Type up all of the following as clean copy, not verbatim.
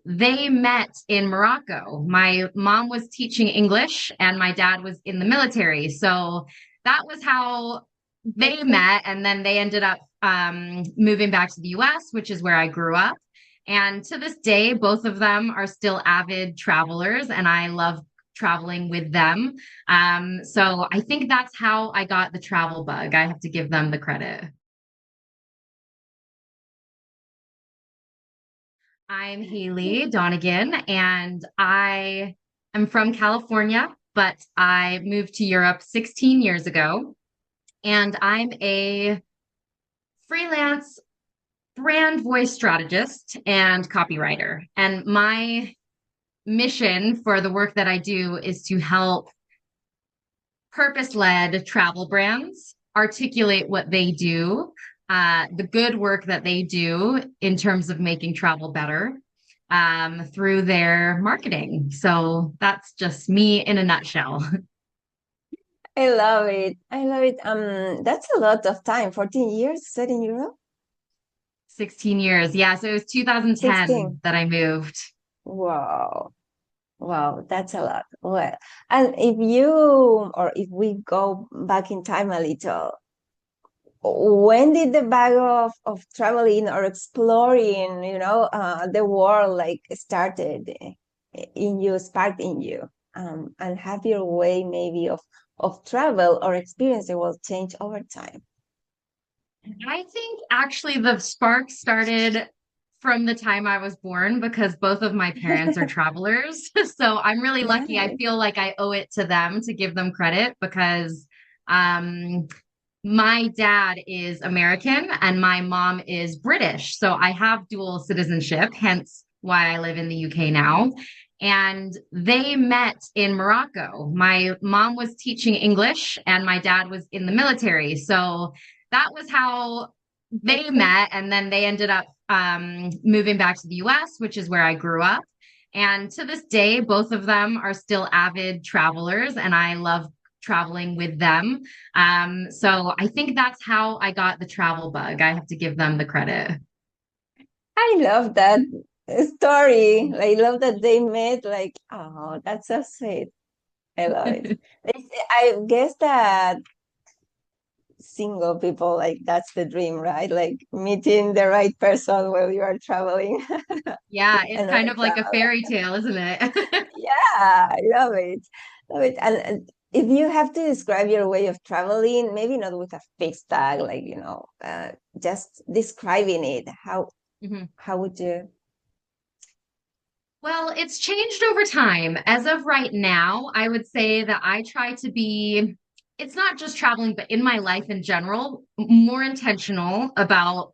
they met in Morocco. My mom was teaching English and my dad was in the military. So that was how they met. And then they ended up moving back to the US, which is where I grew up. And to this day, both of them are still avid travelers, and I love traveling with them. So I think that's how I got the travel bug. I have to give them the credit. I'm Hayley Donigan, and I am from California, but I moved to Europe 16 years ago. And I'm a freelance brand voice strategist and copywriter. And my mission for the work that I do is to help purpose-led travel brands articulate what they do, the good work that they do in terms of making travel better through their marketing. So that's just me in a nutshell. I love it. I love it. That's a lot of time. 14 years set in Europe? 16 years. Yeah. So it was 2010 16. that I moved. Wow. Wow, that's a lot. Well, and if we go back in time a little, when did the bag of traveling or exploring, the world like started in you, sparked in you? And have your way maybe of travel or experience the world change over time? I think actually the spark started from the time I was born because both of my parents are travelers. So I'm really lucky. I Nice. feel like I owe it to them to give them credit because um, my dad is American and my mom is British. So I have dual citizenship, hence why I live in the UK now. And they met in Morocco. My mom was teaching English and my dad was in the military. So that was how they met. And then they ended up moving back to the US, which is where I grew up. And to this day, both of them are still avid travelers, and I love traveling with them. So I think that's how I got the travel bug. I have to give them the credit. I love that story. I love that they met. Like, oh, that's so sweet. I love it. I guess that single people, like, that's the dream, right? Like meeting the right person while you are traveling Yeah, it's and on kind a of like a travel. fairy tale, isn't it? Yeah, I love it. Love it. And if you have to describe your way of traveling, maybe not with a fixed tag, like, just describing it, Mhm. how would you? Well, it's changed over time. As of right now, I would say that I try to be, it's not just traveling, but in my life in general, more intentional about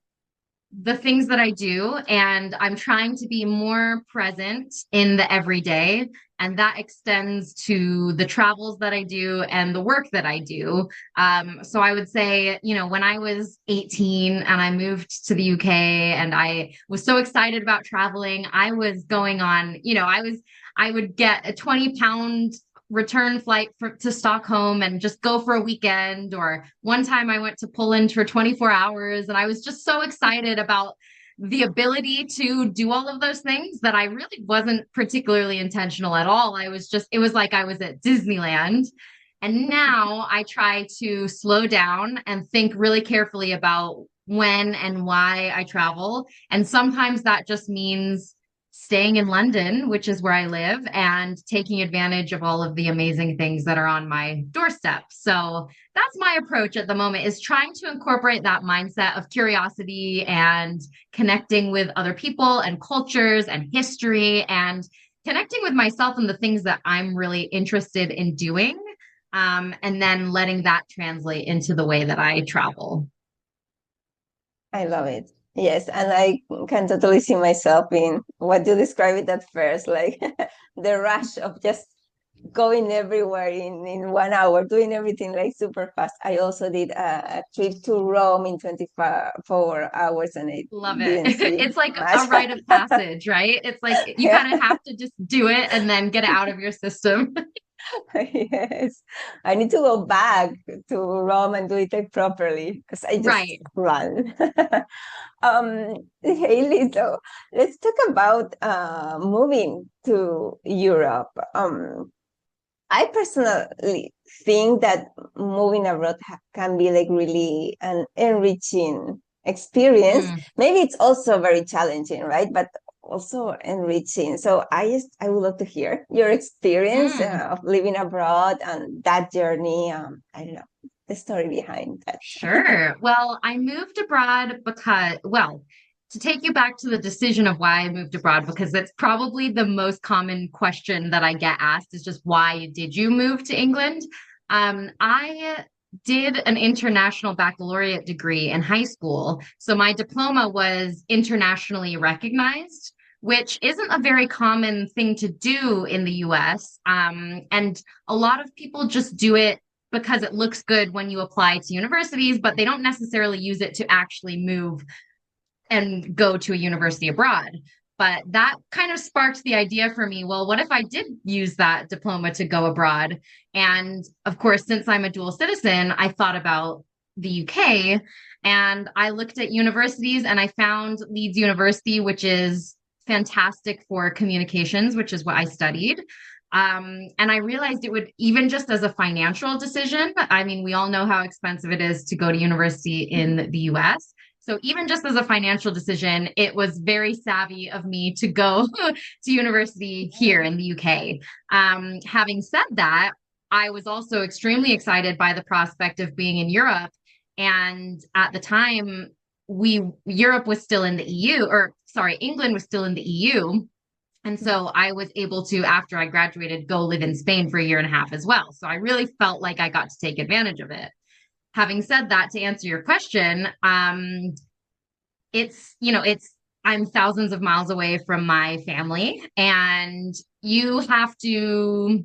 the things that I do, and I'm trying to be more present in the everyday. And that extends to the travels that I do and the work that I do. So I would say, when I was 18 and I moved to the UK and I was so excited about traveling, I was going on, I would get a 20-pound return flight to Stockholm and just go for a weekend. Or one time I went to Poland for 24 hours and I was just so excited about the ability to do all of those things that I really wasn't particularly intentional at all. It was like I was at Disneyland. And now I try to slow down and think really carefully about when and why I travel. And sometimes that just means staying in London, which is where I live, and taking advantage of all of the amazing things that are on my doorstep. So that's my approach at the moment, is trying to incorporate that mindset of curiosity and connecting with other people and cultures and history, and connecting with myself and the things that I'm really interested in doing. And then letting that translate into the way that I travel. I love it. Yes, and I can totally see myself in what you describe it at first, like the rush of just going everywhere in 1 hour, doing everything like super fast. I also did a trip to Rome in 24 hours and I Love it. didn't sleep It's like much. a rite of passage, right? It's like you Yeah, kind of have to just do it and then get it out of your system. Yes, I need to go back to Rome and do it like properly because I just Right. run. Hayley, so let's talk about moving to Europe. I personally think that moving abroad can be like really an enriching experience. Mm, Maybe it's also very challenging, right? But also enriching. So I would love to hear your experience mm. of living abroad and that journey. I don't know the story behind that. Sure. Well, I moved abroad because, well, to take you back to the decision of why I moved abroad, because that's probably the most common question that I get asked is just why did you move to England? I did an international baccalaureate degree in high school. So my diploma was internationally recognized, which isn't a very common thing to do in the US. And a lot of people just do it because it looks good when you apply to universities, but they don't necessarily use it to actually move and go to a university abroad. But that kind of sparked the idea for me. Well, what if I did use that diploma to go abroad? And of course, since I'm a dual citizen, I thought about the UK and I looked at universities and I found Leeds University, which is fantastic for communications, which is what I studied. And I realized it would, even just as a financial decision, I mean, we all know how expensive it is to go to university in the US. So even just as a financial decision, it was very savvy of me to go to university here in the UK. Having said that, I was also extremely excited by the prospect of being in Europe. And at the time, Europe was still in the EU, or sorry, England was still in the EU. And so I was able to, after I graduated, go live in Spain for a year and a half as well. So I really felt like I got to take advantage of it. Having said that, to answer your question, it's I'm thousands of miles away from my family, and you have to,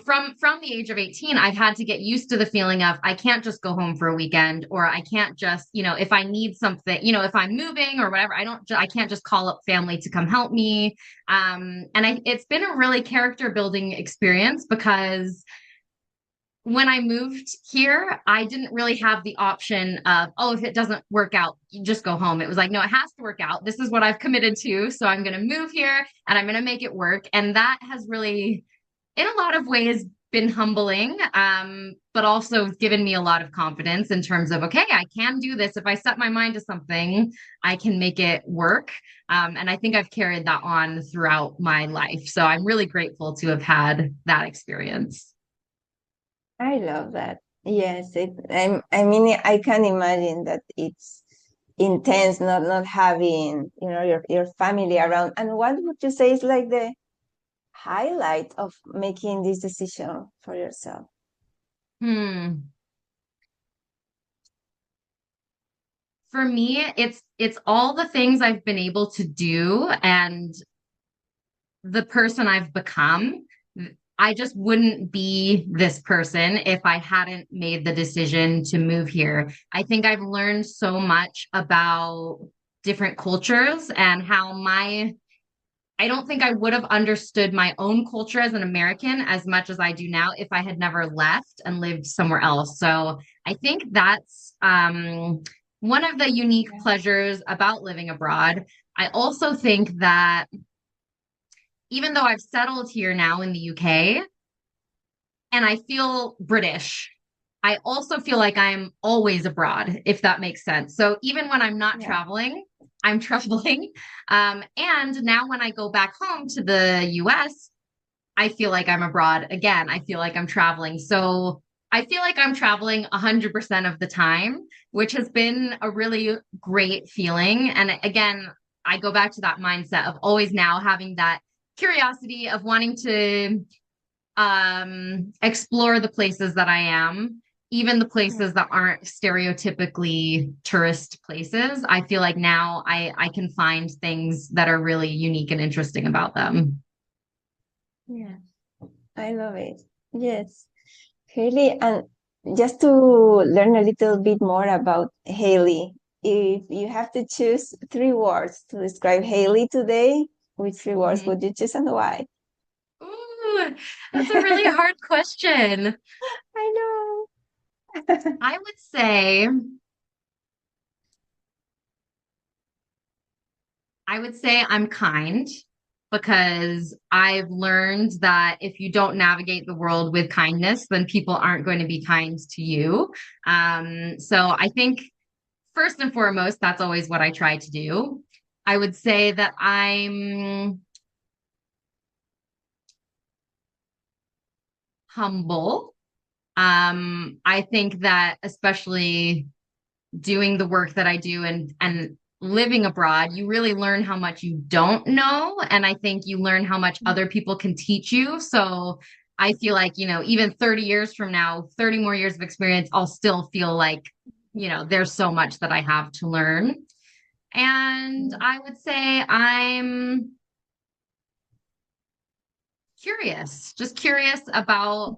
from the age of 18, I've had to get used to the feeling of I can't just go home for a weekend, or I can't just, if I need something, if I'm moving or whatever, I can't just call up family to come help me. It's been a really character building experience because when I moved here, I didn't really have the option of, oh, if it doesn't work out, you just go home. It was like, no, it has to work out. This is what I've committed to. So I'm going to move here and I'm going to make it work. And that has really, in a lot of ways, been humbling, but also given me a lot of confidence in terms of, okay, I can do this. If I set my mind to something, I can make it work. And I think I've carried that on throughout my life. So I'm really grateful to have had that experience. I love that. Yes, I mean, I can imagine that it's intense not having, your family around. And what would you say is like the highlight of making this decision for yourself? Hmm. For me, it's all the things I've been able to do and the person I've become. I just wouldn't be this person if I hadn't made the decision to move here. I think I've learned so much about different cultures and I don't think I would have understood my own culture as an American as much as I do now if I had never left and lived somewhere else. So I think that's one of the unique pleasures about living abroad. I also think that even though I've settled here now in the UK and I feel British, I also feel like I'm always abroad, if that makes sense. So even when I'm not Yeah. traveling, I'm traveling. And now when I go back home to the US, I feel like I'm abroad again. I feel like I'm traveling. So I feel like I'm traveling 100% of the time, which has been a really great feeling. And again, I go back to that mindset of always now having that curiosity of wanting to explore the places that I am, even the places that aren't stereotypically tourist places. I feel like now I can find things that are really unique and interesting about them. Yeah, I love it. Yes. Hayley, and just to learn a little bit more about Hayley, if you have to choose three words to describe Hayley today, which three words Mhm. would you choose and why? Ooh, that's a really hard question. I know. I would say, I'm kind because I've learned that if you don't navigate the world with kindness, then people aren't going to be kind to you. So I think first and foremost, that's always what I try to do. I would say that I'm humble. I think that especially doing the work that I do and living abroad, you really learn how much you don't know. And I think you learn how much other people can teach you. So I feel like, even 30 years from now, 30 more years of experience, I'll still feel like, there's so much that I have to learn. And I would say I'm curious, just curious about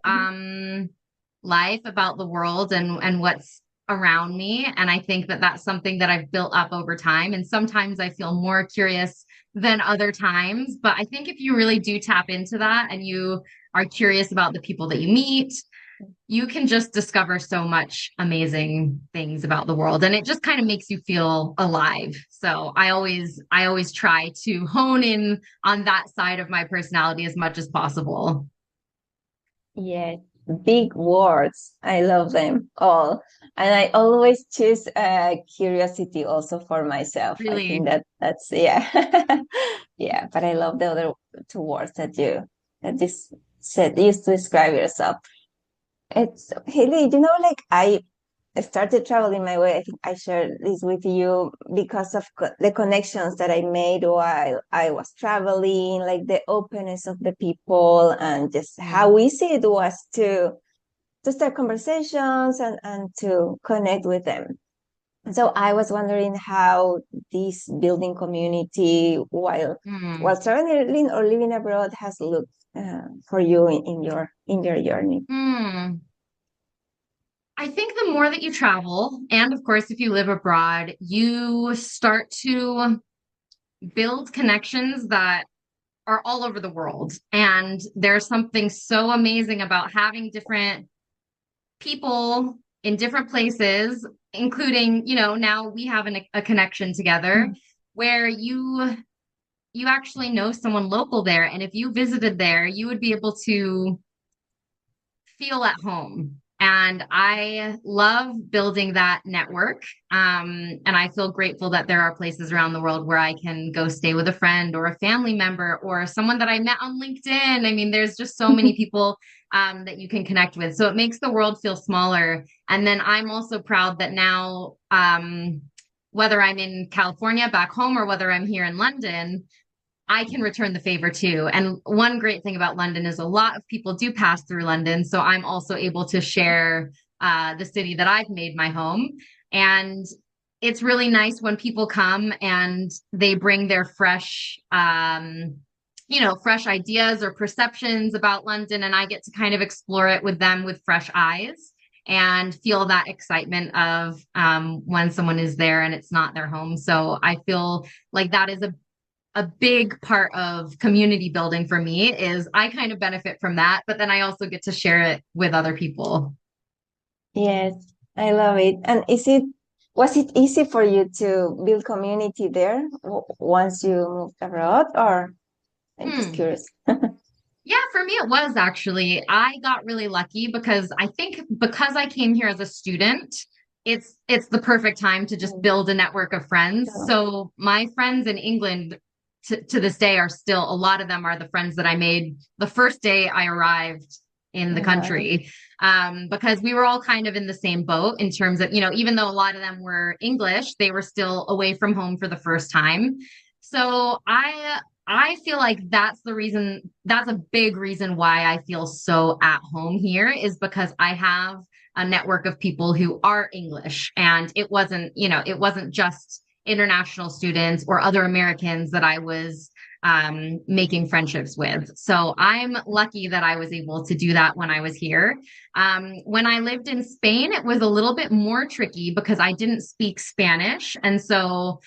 life, about the world and what's around me. And I think that that's something that I've built up over time. And sometimes I feel more curious than other times. But I think if you really do tap into that and you are curious about the people that you meet, you can just discover so much amazing things about the world and it just kind of makes you feel alive. So I always try to hone in on that side of my personality as much as possible. Yes, big words. I love them all. And I always choose curiosity also for myself. I think Really. that that's yeah. Yeah, but I love the other two words that you said used to describe yourself. It's Haley, like I started traveling my way. I think I shared this with you because of the connections that I made while I was traveling, like the openness of the people and just Mm. how easy it was to start conversations and to connect with them. So I was wondering how this building community while Mm. traveling or living abroad has looked for you in your journey. Mm. I think the more that you travel, and of course, if you live abroad, you start to build connections that are all over the world. And there's something so amazing about having different people in different places, including, now we have a connection together where you actually know someone local there. And if you visited there, you would be able to feel at home. And I love building that network. And I feel grateful that there are places around the world where I can go stay with a friend or a family member or someone that I met on LinkedIn. I mean, there's just so many people that you can connect with. So it makes the world feel smaller. And then I'm also proud that now, whether I'm in California back home or whether I'm here in London, I can return the favor too. And one great thing about London is a lot of people do pass through London. So I'm also able to share the city that I've made my home. And it's really nice when people come and they bring their fresh ideas or perceptions about London. And I get to kind of explore it with them with fresh eyes and feel that excitement of when someone is there and it's not their home. So I feel like that is a big part of community building for me is I kind of benefit from that, but then I also get to share it with other people. Yes, I love it. And was it easy for you to build community there once you moved abroad, or I'm just Hmm. curious. Yeah, for me it was actually. I got really lucky because I think because I came here as a student, it's the perfect time to just build a network of friends. So, So my friends in England to this day are still a lot of them are the friends that I made the first day I arrived in the wow. country. Because we were all kind of in the same boat in terms of, even though a lot of them were English, they were still away from home for the first time. So I feel like that's a big reason why I feel so at home here is because I have a network of people who are English and it wasn't just international students or other Americans that I was making friendships with. So I'm lucky that I was able to do that when I was here. When I lived in Spain, it was a little bit more tricky because I didn't speak Spanish. And so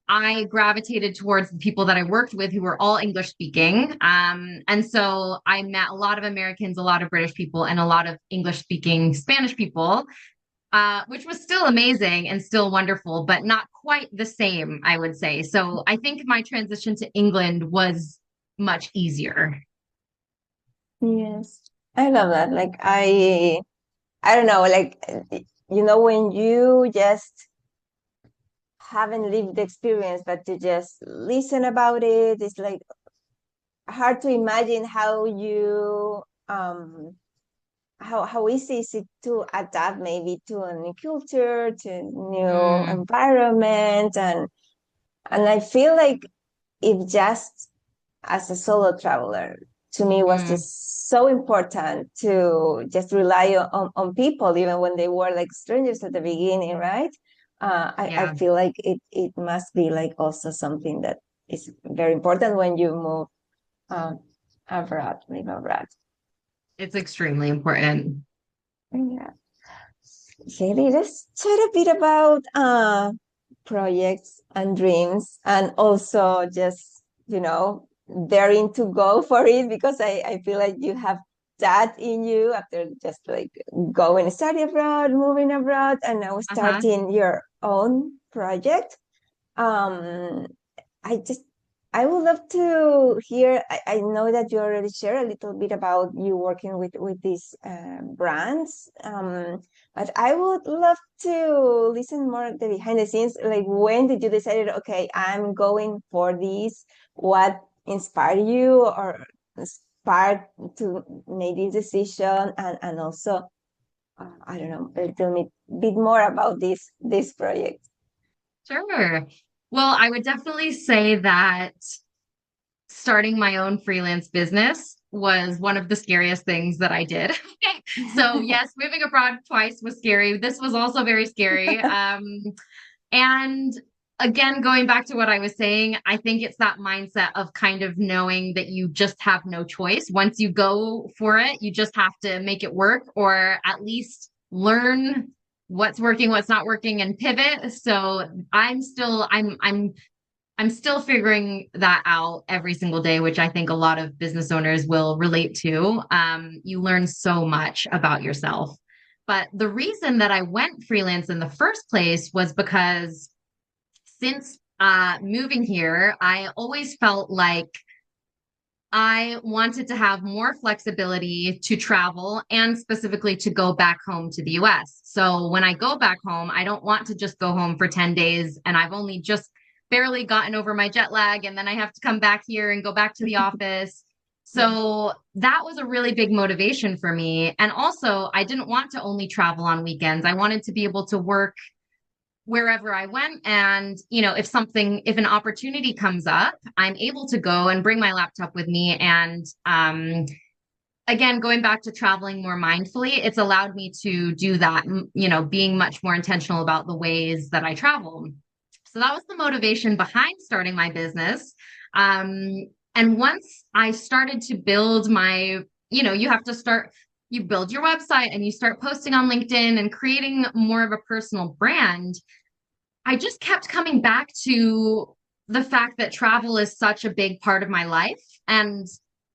I gravitated towards the people that I worked with who were all English speaking. And so I met a lot of Americans, a lot of British people, and a lot of English speaking Spanish people, which was still amazing and still wonderful, but not quite the same, I would say. So I think my transition to England was much easier. Yes, I love that. Like I don't know, like when you just haven't lived the experience, but to just listen about it, it's like hard to imagine how you how easy is it to adapt maybe to a new culture, to a new Mm, environment, and I feel like it just as a solo traveler to me was mm, just so important to just rely on people even when they were like strangers at the beginning, right? I yeah, feel like it must be like also something that is very important when you move um, abroad, live abroad. it's extremely important. Yeah. Hayley, let's chat a bit about projects and dreams, and also just, daring to go for it because I feel like you have that in you after just like going study abroad, moving abroad, and now Uh-huh. starting your own project. Um, I just I would love to hear. I know that you already shared a little bit about you working with these brands, but I would love to listen more at the behind the scenes. Like, when did you decide? Okay, I'm going for this. What inspired you or sparked to make this decision? And also, I don't know, tell me a bit more about this project. Sure. Well, I would definitely say that starting my own freelance business was one of the scariest things that I did. So, yes, moving abroad twice was scary. This was also very scary. And again, going back to what I was saying, I think it's that mindset of kind of knowing that you just have no choice. Once you go for it, you just have to make it work or at least learn what's working, what's not working and pivot. So I'm still figuring that out every single day, which I think a lot of business owners will relate to. You learn so much about yourself. But the reason that I went freelance in the first place was because since moving here, I always felt like I wanted to have more flexibility to travel and specifically to go back home to the US. So when I go back home, I don't want to just go home for 10 days and I've only just barely gotten over my jet lag and then I have to come back here and go back to the office. Yeah. So that was a really big motivation for me. And also, I didn't want to only travel on weekends. I wanted to be able to work wherever I went. And, if an opportunity comes up, I'm able to go and bring my laptop with me. And again, going back to traveling more mindfully, it's allowed me to do that, being much more intentional about the ways that I travel. So that was the motivation behind starting my business. And once I started to build you have to start, you build your website and you start posting on LinkedIn and creating more of a personal brand. I just kept coming back to the fact that travel is such a big part of my life. And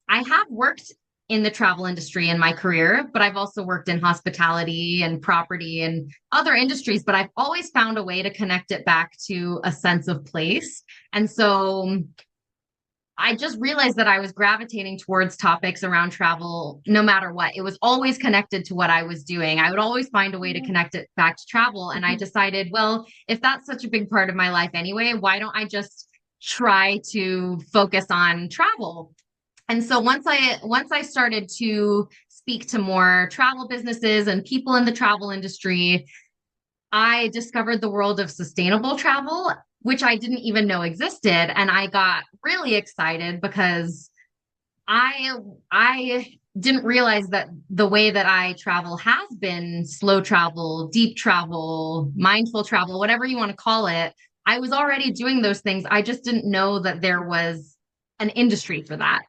I have worked in the travel industry in my career, but I've also worked in hospitality and property and other industries, but I've always found a way to connect it back to a sense of place. And so I just realized that I was gravitating towards topics around travel no matter what. It was always connected to what I was doing. I would always find a way to connect it back to travel. And I decided, well, if that's such a big part of my life anyway, why don't I just try to focus on travel? And so once I started to speak to more travel businesses and people in the travel industry, I discovered the world of sustainable travel, which I didn't even know existed. And I got really excited because I didn't realize that the way that I travel has been slow travel, deep travel, mindful travel, whatever you want to call it. I was already doing those things. I just didn't know that there was an industry for that.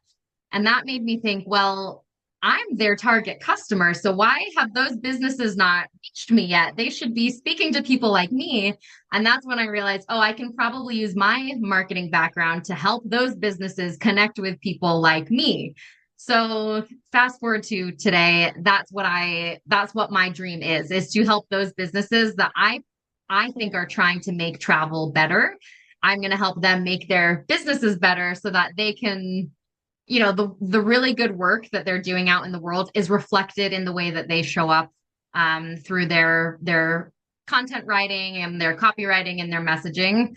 And that made me think, well, I'm their target customer. So why have those businesses not reached me yet? They should be speaking to people like me. And that's when I realized, oh, I can probably use my marketing background to help those businesses connect with people like me. So fast forward to today, that's what my dream is to help those businesses that I think are trying to make travel better. I'm going to help them make their businesses better so that they can, the really good work that they're doing out in the world is reflected in the way that they show up through their content writing and their copywriting and their messaging.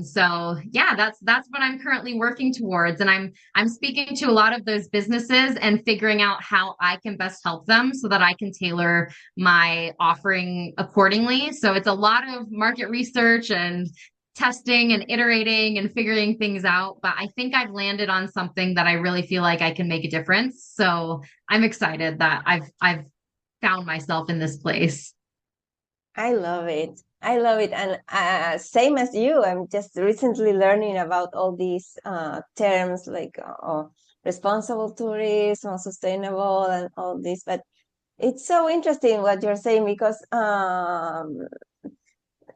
So yeah, that's what I'm currently working towards, and I'm speaking to a lot of those businesses and figuring out how I can best help them so that I can tailor my offering accordingly. So it's a lot of market research and testing and iterating and figuring things out, but I think I've landed on something that I really feel like I can make a difference. So I'm excited that I've found myself in this place. I love it. I love it. And same as you, I'm just recently learning about all these terms like responsible tourism, or sustainable, and all this. But it's so interesting what you're saying because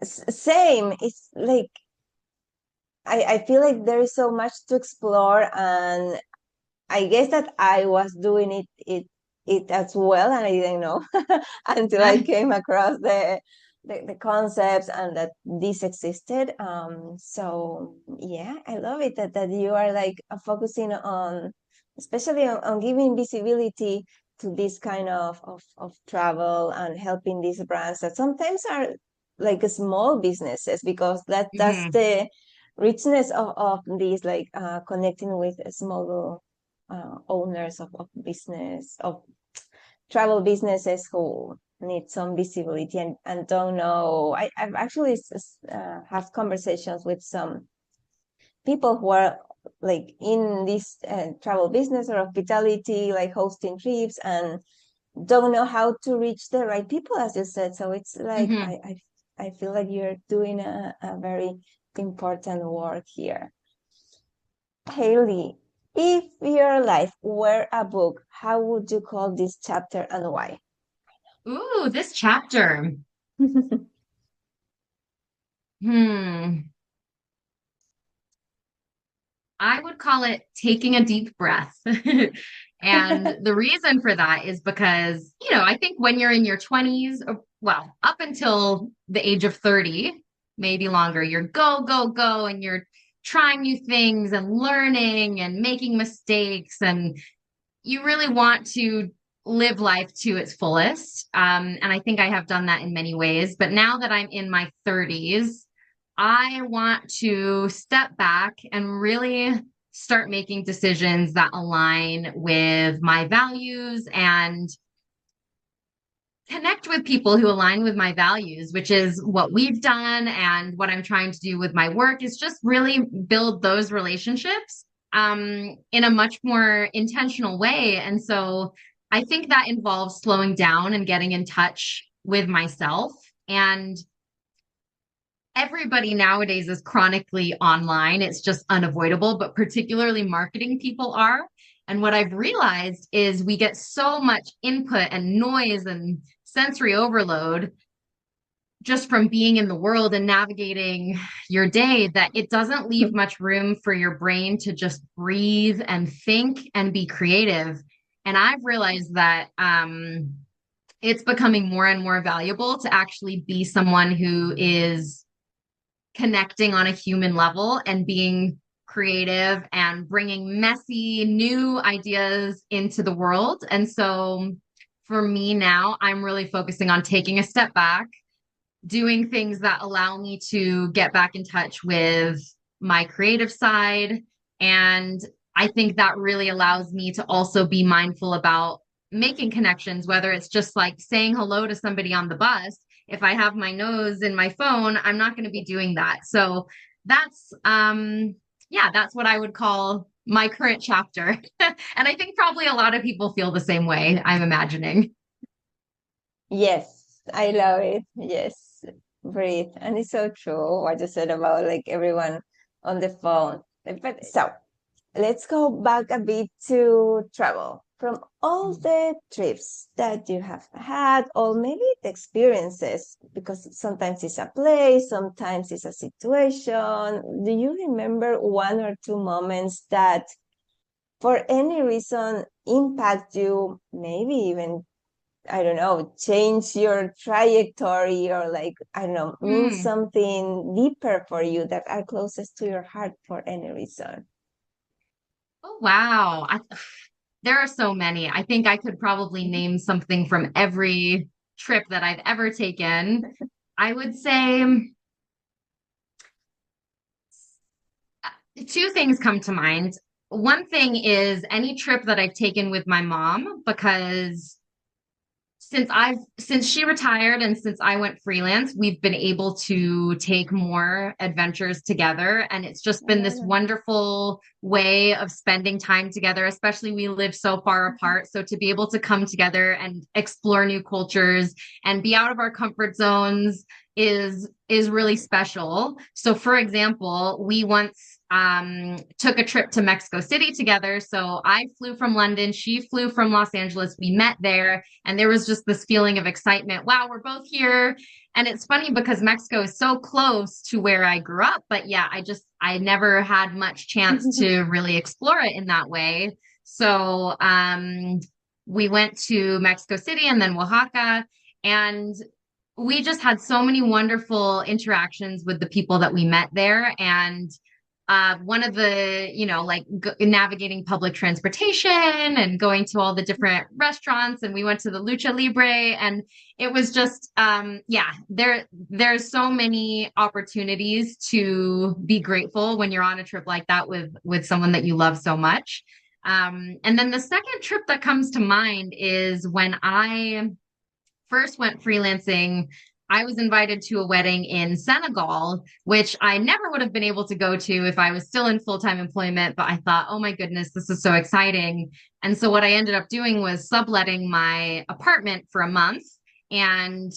same. It's like I feel like there is so much to explore, and I guess that I was doing it as well, and I didn't know until I came across the concepts and that this existed. So yeah, I love it that you are like focusing on, especially on giving visibility to this kind of travel and helping these brands that sometimes are like small businesses, because that's Mhm. the richness of these, like connecting with small owners of business, of travel businesses who need some visibility and don't know. I've actually have conversations with some people who are like in this travel business or hospitality, like hosting trips, and don't know how to reach the right people, as you said. So it's like Mhm. I feel like you're doing a very important work here. Hayley, if your life were a book, how would you call this chapter and why? Ooh, this chapter. Hmm. I would call it taking a deep breath. And the reason for that is because, I think when you're in your 20s, well, up until the age of 30, maybe longer, you're go, go, go, and you're trying new things and learning and making mistakes. And you really want to live life to its fullest. And I think I have done that in many ways. But now that I'm in my 30s, I want to step back and really start making decisions that align with my values and connect with people who align with my values, which is what we've done. And what I'm trying to do with my work is just really build those relationships in a much more intentional way. And so I think that involves slowing down and getting in touch with myself. And everybody nowadays is chronically online. It's just unavoidable, but particularly marketing people are. And what I've realized is we get so much input and noise and sensory overload just from being in the world and navigating your day that it doesn't leave much room for your brain to just breathe and think and be creative. And I've realized that it's becoming more and more valuable to actually be someone who is connecting on a human level and being creative and bringing messy new ideas into the world. And so for me now, I'm really focusing on taking a step back, doing things that allow me to get back in touch with my creative side. And I think that really allows me to also be mindful about making connections, whether it's just like saying hello to somebody on the bus. If I have my nose in my phone, I'm not going to be doing that. So that's, yeah, that's what I would call my current chapter. And I think probably a lot of people feel the same way, I'm imagining. Yes, I love it. Yes, breathe. And it's so true what you said about like everyone on the phone. But so let's go back a bit to travel. from all the trips that you have had, or maybe the experiences, because sometimes it's a place, sometimes it's a situation. Do you remember one or two moments that, for any reason, impact you, maybe even, I don't know, change your trajectory, or like, I don't know, mean Hmm. something deeper for you, that are closest to your heart for any reason? Oh, wow. There are so many. I think I could probably name something from every trip that I've ever taken. I would say two things come to mind. One thing is any trip that I've taken with my mom, because since she retired and since I went freelance, we've been able to take more adventures together. And it's just been this Oh, wonderful way of spending time together, especially we live so far apart. So to be able to come together and explore new cultures and be out of our comfort zones is really special. So for example, we once took a trip to Mexico City together. So I flew from London, she flew from Los Angeles. We met there, and there was just this feeling of excitement. Wow, we're both here. And it's funny because Mexico is so close to where I grew up. But yeah, I never had much chance to really explore it in that way. So we went to Mexico City and then Oaxaca. And we just had so many wonderful interactions with the people that we met there. And one of the, like navigating public transportation and going to all the different restaurants. And we went to the Lucha Libre, and it was just, yeah, there's so many opportunities to be grateful when you're on a trip like that with someone that you love so much. And then the second trip that comes to mind is when I first went freelancing. I was invited to a wedding in Senegal, which I never would have been able to go to if I was still in full-time employment. But I thought, oh my goodness, this is so exciting. And so what I ended up doing was subletting my apartment for a month. And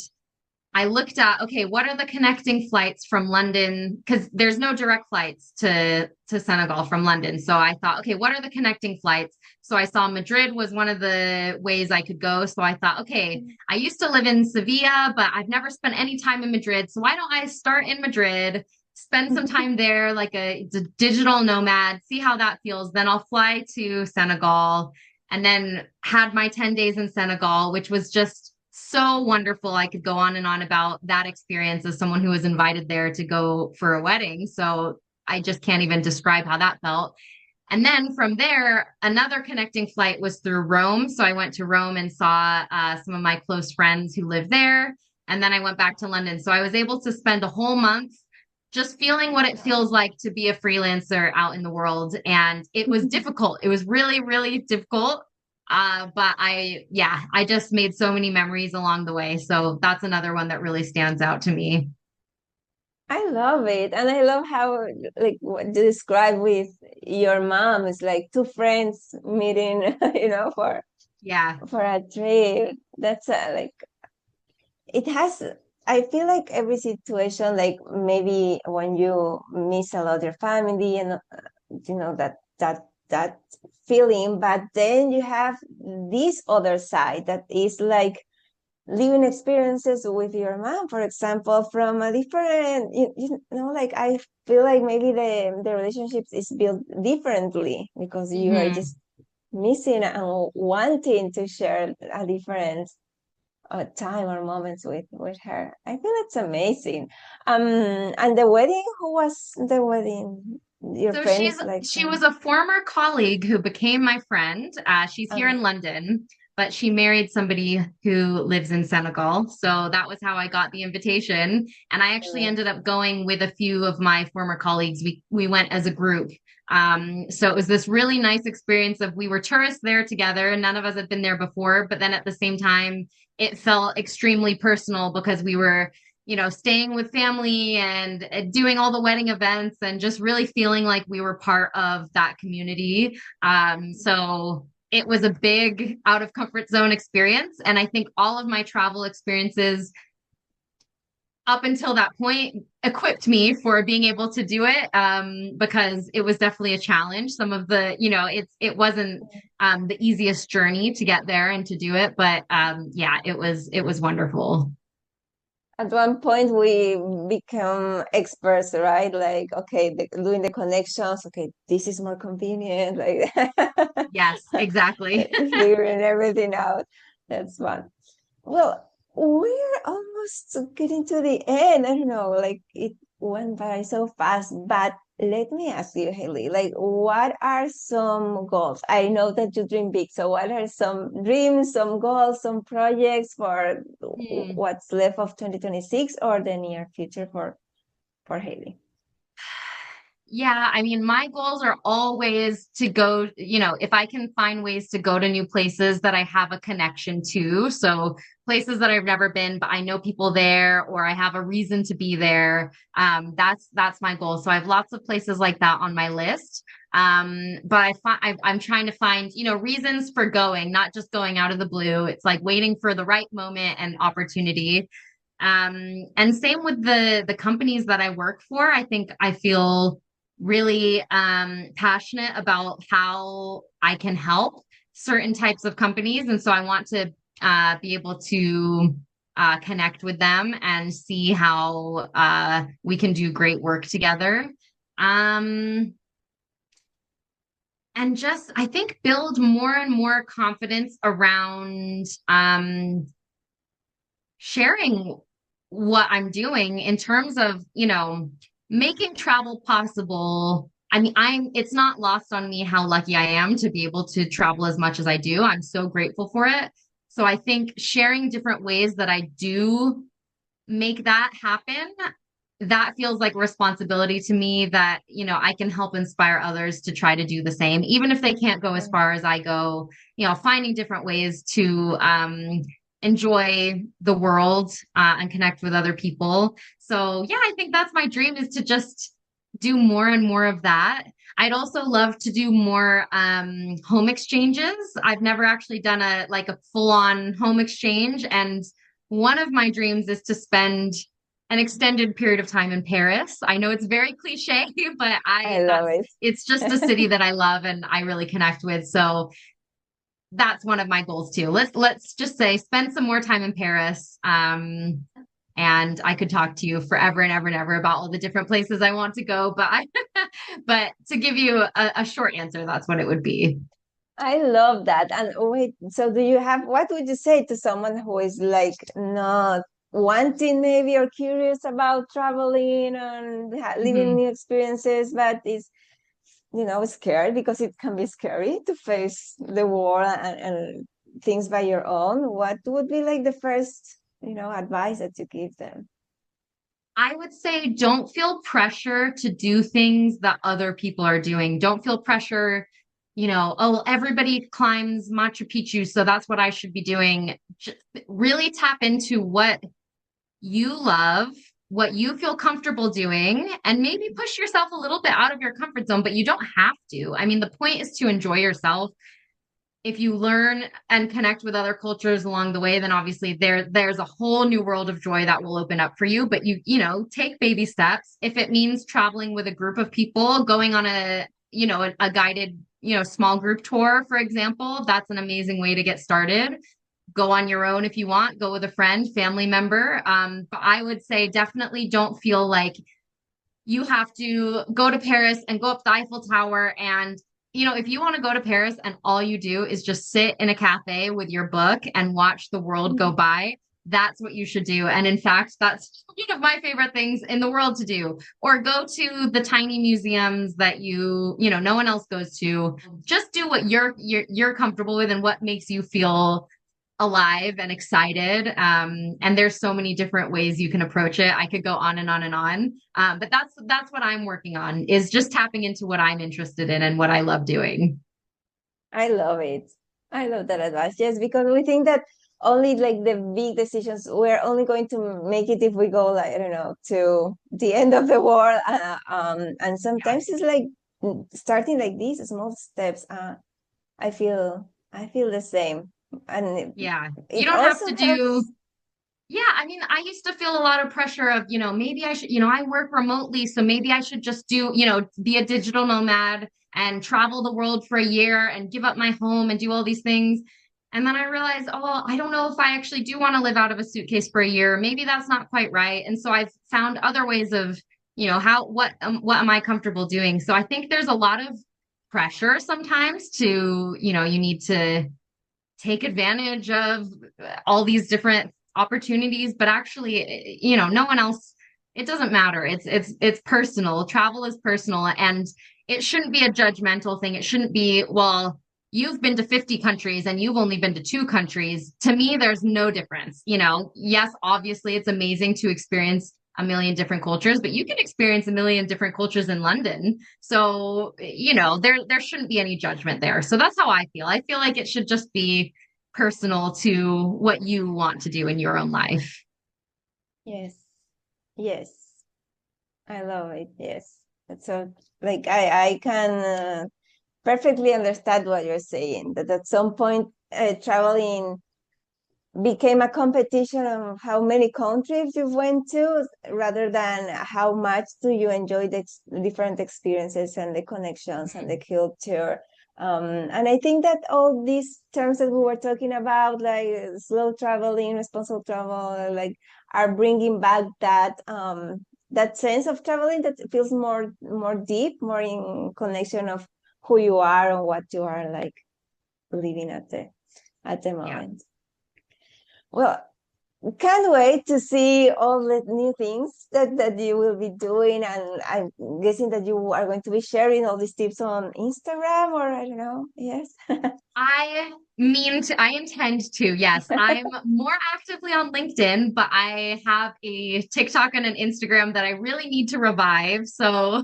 I looked at, okay, what are the connecting flights from London? Because there's no direct flights to Senegal from London. So I thought, okay, what are the connecting flights? So I saw Madrid was one of the ways I could go. So I thought, okay, I used to live in Sevilla, but I've never spent any time in Madrid. So why don't I start in Madrid, spend some time there like a digital nomad, see how that feels. Then I'll fly to Senegal, and then had my 10 days in Senegal, which was just so wonderful. I could go on and on about that experience as someone who was invited there to go for a wedding. So I just can't even describe how that felt. And then from there, another connecting flight was through Rome. So I went to Rome and saw some of my close friends who live there. And then I went back to London. So I was able to spend a whole month just feeling what it feels like to be a freelancer out in the world. And it was difficult. It was really, really difficult. But yeah, I just made so many memories along the way. So that's another one that really stands out to me. I love it. And I love how, like, what you describe with your mom is like two friends meeting, Yeah. for a trip. That's like, it has, I feel like every situation, like maybe when you miss a lot your family, and that feeling, but then you have this other side that is like living experiences with your mom, for example, from a different, like, I feel like maybe the relationships is built differently because you are Hmm. just missing and wanting to share a different time or moments with her. I feel it's amazing. And the wedding, who was the wedding? Your So friend is like, she was a former colleague who became my friend. She's here in okay. London, but she married somebody who lives in Senegal. So that was how I got the invitation. And I actually ended up going with a few of my former colleagues. We went as a group. So it was this really nice experience of we were tourists there together. None of us had been there before, but then at the same time, it felt extremely personal because we were staying with family and doing all the wedding events and just really feeling like we were part of that community. So it was a big out of comfort zone experience. And I think all of my travel experiences up until that point equipped me for being able to do it, because it was definitely a challenge. Some of the, it wasn't the easiest journey to get there and to do it, but yeah, it was wonderful. At one point, we become experts, right? Like, okay, doing the connections. Okay, this is more convenient. Like, Yes, exactly. figuring everything out. That's fun. Well, we're almost getting to the end. I don't know, like it went by so fast, but let me ask you, Hayley, like what are some goals? I know that you dream big, so what are some dreams, some goals, some projects for Hmm. what's left of 2026 or the near future for Hayley? Yeah, I mean, my goals are always to go, if I can find ways to go to new places that I have a connection to. So places that I've never been, but I know people there or I have a reason to be there. That's my goal. So I have lots of places like that on my list. But I'm trying to find, reasons for going, not just going out of the blue. It's like waiting for the right moment and opportunity. And same with the companies that I work for. I think I feel really passionate about how I can help certain types of companies. And so I want to be able to connect with them and see how we can do great work together. Um, and just, I think, build more and more confidence around sharing what I'm doing in terms of, making travel possible. I mean, it's not lost on me how lucky I am to be able to travel as much as I do. I'm so grateful for it. So I think sharing different ways that I do make that happen, that feels like a responsibility to me that, I can help inspire others to try to do the same, even if they can't go as far as I go, finding different ways to enjoy the world and connect with other people. So yeah, I think that's my dream is to just do more and more of that. I'd also love to do more home exchanges. I've never actually done a full-on home exchange, and one of my dreams is to spend an extended period of time in Paris. I know it's very cliche, but I love it's just a city that I love and I really connect with. So that's one of my goals too. Let's just say spend some more time in Paris. And I could talk to you forever and ever and ever about all the different places I want to go, but but to give you a short answer, that's what it would be. I love that. And wait, so do you have, what would you say to someone who is like not wanting maybe or curious about traveling and living Mhm. new experiences, but is, scared because it can be scary to face the world and things by your own? What would be like the first, advice that you give them? I would say don't feel pressure to do things that other people are doing. Don't feel pressure, oh, well, everybody climbs Machu Picchu, so that's what I should be doing. Just really tap into what you love, what you feel comfortable doing, and maybe push yourself a little bit out of your comfort zone, but you don't have to. I mean, the point is to enjoy yourself. If you learn and connect with other cultures along the way, then obviously there's a whole new world of joy that will open up for you. But take baby steps. If it means traveling with a group of people, going on a guided, small group tour, for example, that's an amazing way to get started. Go on your own if you want, go with a friend, family member. But I would say definitely don't feel like you have to go to Paris and go up the Eiffel Tower. And, if you want to go to Paris and all you do is just sit in a cafe with your book and watch the world go by, that's what you should do. And in fact, that's one of my favorite things in the world to do. Or go to the tiny museums that no one else goes to. Just do what you're comfortable with and what makes you feel alive and excited. And there's so many different ways you can approach it. I could go on and on and on. But that's what I'm working on is just tapping into what I'm interested in and what I love doing. I love it. I love that advice. Yes, because we think that only like the big decisions, we're only going to make it if we go like, I don't know, to the end of the world. And Yeah. sometimes it's like starting like these small steps. I feel the same. And Yeah. You it don't have also to do helps. Yeah, I mean, I used to feel a lot of pressure of, maybe I should, I work remotely, so maybe I should just do, be a digital nomad and travel the world for a year and give up my home and do all these things. And then I realized, oh, I don't know if I actually do want to live out of a suitcase for a year. Maybe that's not quite right. And so I've found other ways of, what am I comfortable doing? So I think there's a lot of pressure sometimes to, you need to take advantage of all these different opportunities, but actually, no one else, it doesn't matter. It's personal. Travel is personal, and it shouldn't be a judgmental thing. It shouldn't be, well, you've been to 50 countries and you've only been to 2 countries. To me, there's no difference. Yes, obviously it's amazing to experience a million different cultures, but you can experience a million different cultures in London. So, there shouldn't be any judgment there. So that's how I feel. I feel like it should just be personal to what you want to do in your own life. Yes, yes, I love it. Yes, that's so like I can perfectly understand what you're saying. That at some point, traveling became a competition of how many countries you went to rather than how much do you enjoy the different experiences and the connections and the culture. And I think that all these terms that we were talking about, like slow traveling, responsible travel, like are bringing back that sense of traveling that feels more deep, more in connection of who you are and what you are like living at the Yeah. moment. Well, can't wait to see all the new things that you will be doing. And I'm guessing that you are going to be sharing all these tips on Instagram or I don't know. Yes. I intend to, yes. I'm more actively on LinkedIn, but I have a TikTok and an Instagram that I really need to revive. So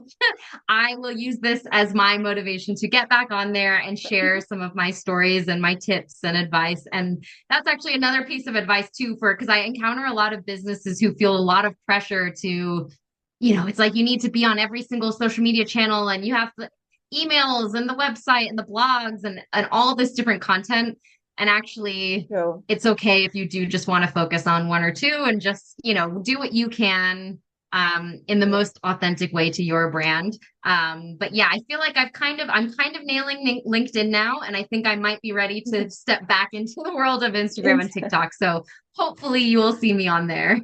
I will use this as my motivation to get back on there and share some of my stories and my tips and advice. And that's actually another piece of advice too, because I encounter a lot of businesses who feel a lot of pressure to, it's like you need to be on every single social media channel and you have to emails and the website and the blogs and all this different content. And actually, So, it's okay if you do just want to focus on one or two and just, do what you can in the yeah. most authentic way to your brand. But yeah, I feel like I'm kind of nailing LinkedIn now, and I think I might be ready to step back into the world of Instagram and TikTok. So hopefully you will see me on there.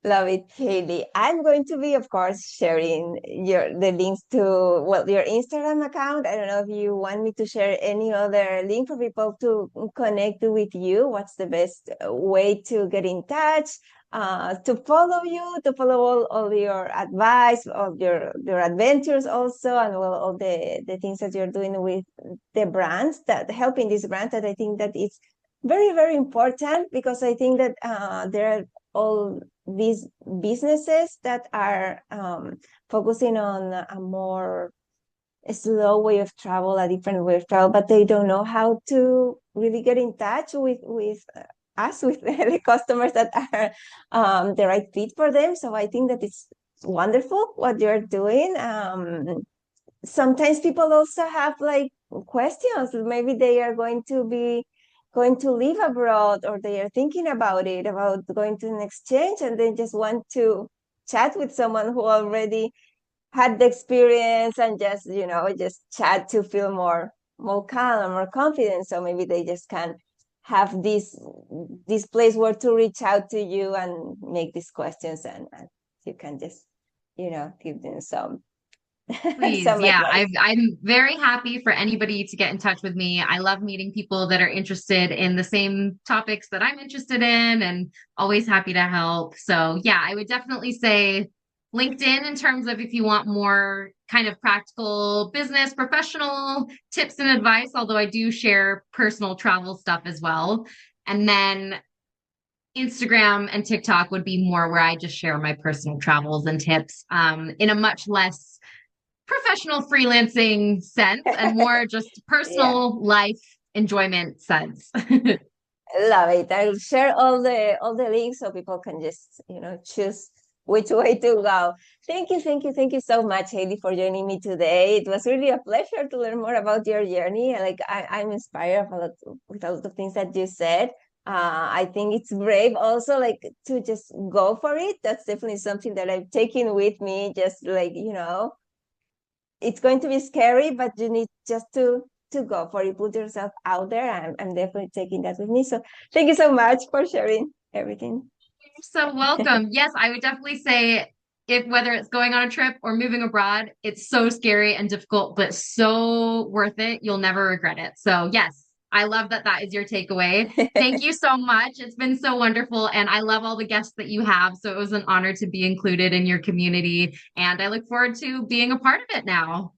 Love it, Hayley. I'm going to be, of course, sharing the links to your Instagram account. I don't know if you want me to share any other link for people to connect with you. What's the best way to get in touch, to follow you, to follow all your advice, all your adventures also, and well, all the things that you're doing with the brands that helping these brands that I think that it's very, very important because I think that there are all these businesses that are focusing on a more slow way of travel, a different way of travel, but they don't know how to really get in touch with us, with the customers that are the right fit for them. So I think that it's wonderful what you're doing. Sometimes people also have like questions. Maybe they are going to live abroad or they are thinking about it, about going to an exchange, and they just want to chat with someone who already had the experience and just chat to feel more calm and more confident. So maybe they just can have this place where to reach out to you and make these questions, and you can just give them some Please, some yeah, advice. I'm very happy for anybody to get in touch with me. I love meeting people that are interested in the same topics that I'm interested in and always happy to help. So, yeah, I would definitely say LinkedIn in terms of if you want more kind of practical business, professional tips and advice, although I do share personal travel stuff as well. And then Instagram and TikTok would be more where I just share my personal travels and tips in a much less professional freelancing sense and more just Yeah. personal life enjoyment sense. Love it. I'll share all the links so people can just, choose which way to go. Thank you, thank you, thank you so much, Hayley, for joining me today. It was really a pleasure to learn more about your journey. Like I'm inspired with a lot of things that you said. I think it's brave also, like to just go for it. That's definitely something that I've taken with me. Just like, it's going to be scary, but you need just to go for it, put yourself out there. I'm definitely taking that with me. So thank you so much for sharing everything. You're so welcome. Yes, I would definitely say if whether it's going on a trip or moving abroad, it's so scary and difficult, but so worth it. You'll never regret it. So, yes, I love that that is your takeaway. Thank you so much. It's been so wonderful. And I love all the guests that you have. So, it was an honor to be included in your community. And I look forward to being a part of it now.